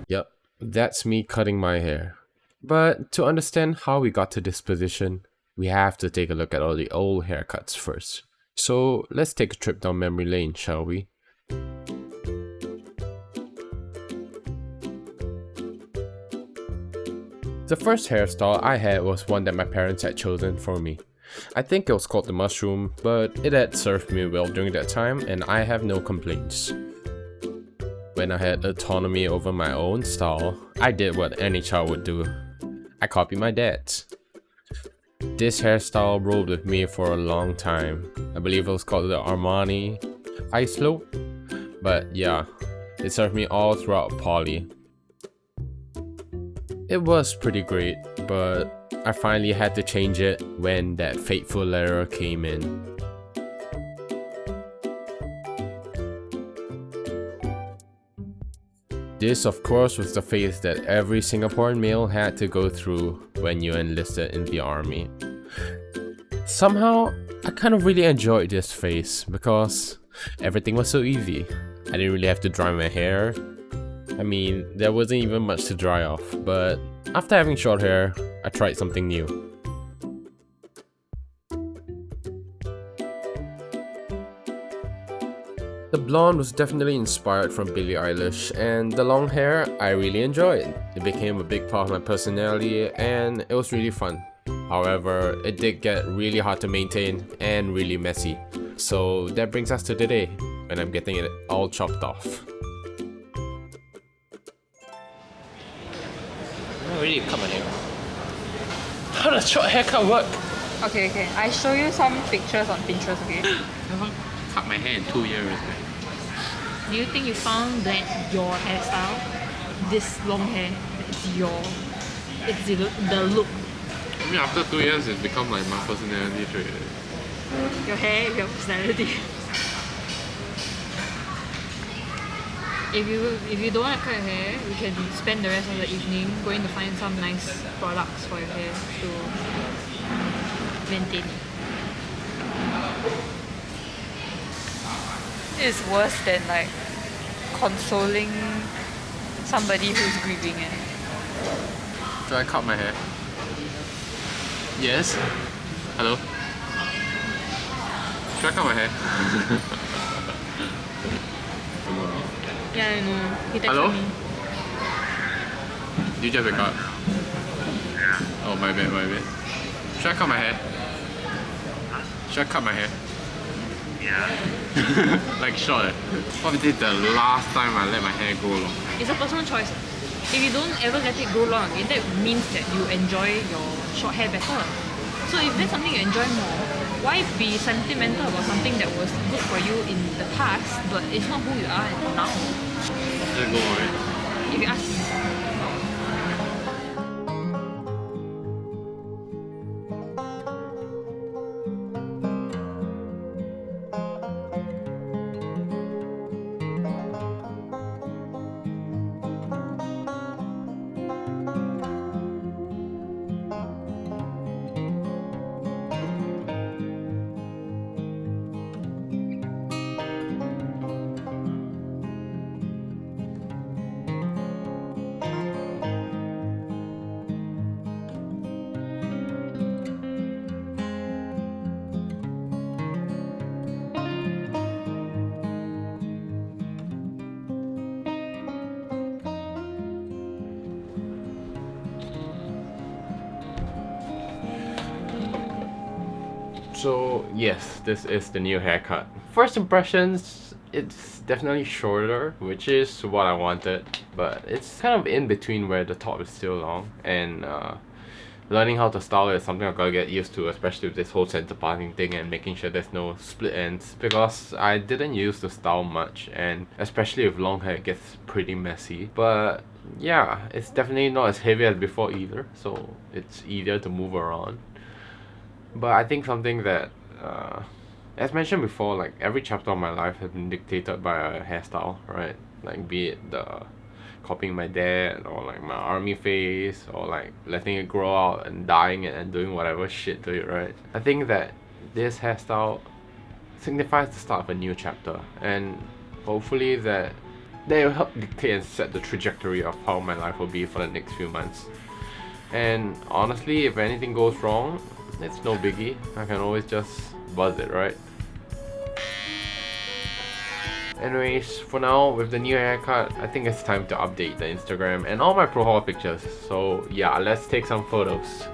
Yep, that's me cutting my hair. But to understand how we got to this position, we have to take a look at all the old haircuts first. So let's take a trip down memory lane, shall we? The first hairstyle I had was one that my parents had chosen for me. I think it was called the mushroom, but it had served me well during that time and I have no complaints. When I had autonomy over my own style, I did what any child would do. I copied my dad's. This hairstyle rolled with me for a long time. I believe it was called the Armani Ice Low. But yeah, it served me all throughout poly. It was pretty great, but I finally had to change it when that fateful letter came in. This of course was the phase that every Singaporean male had to go through when you enlisted in the army. Somehow, I kind of really enjoyed this phase because everything was so easy. I didn't really have to dry my hair. I mean, there wasn't even much to dry off, but after having short hair, I tried something new. The blonde was definitely inspired from Billie Eilish, and the long hair I really enjoyed. It became a big part of my personality and it was really fun. However, it did get really hard to maintain and really messy. So that brings us to today, when I'm getting it all chopped off. I really cut my hair. How does short haircut work? Okay. I show you some pictures on Pinterest, okay? I haven't cut my hair in 2 years. Man. Do you think you found that your hairstyle, this long hair, it's the look? I mean, after 2 years, it's become like my personality trait. Your hair, your personality. If you don't want to cut your hair, you can spend the rest of the evening going to find some nice products for your hair to maintain it. It's worse than like consoling somebody who's grieving. Should I cut my hair? Yes? Hello? Should I cut my hair? Yeah, I know. He texted Hello? me. Did you just wake up? Yeah. Oh, my bad. Should I cut my hair? Should I cut my hair? Yeah. Like short. What if this is the last time I let my hair grow long? It's a personal choice. If you don't ever let it grow long again, that means that you enjoy your short hair better. So if there's something you enjoy more, why be sentimental about something that was good for you in the past, but it's not who you are now? Just go for it. If you ask me. So yes, this is the new haircut. First impressions, it's definitely shorter, which is what I wanted, but it's kind of in between where the top is still long, and learning how to style it is something I've got to get used to, especially with this whole center parting thing and making sure there's no split ends, because I didn't use the style much, and especially with long hair it gets pretty messy. But yeah, it's definitely not as heavy as before either, so it's easier to move around. But I think something that, as mentioned before, like every chapter of my life has been dictated by a hairstyle, right? Like be it the copying my dad, or like my army phase, or like letting it grow out and dyeing it and doing whatever shit to it, right? I think that this hairstyle signifies the start of a new chapter, and hopefully that They'll help dictate and set the trajectory of how my life will be for the next few months. And honestly, if anything goes wrong, it's no biggie. I can always just buzz it, right? Anyways, for now, with the new haircut, I think it's time to update the Instagram and all my profile pictures. So yeah, let's take some photos.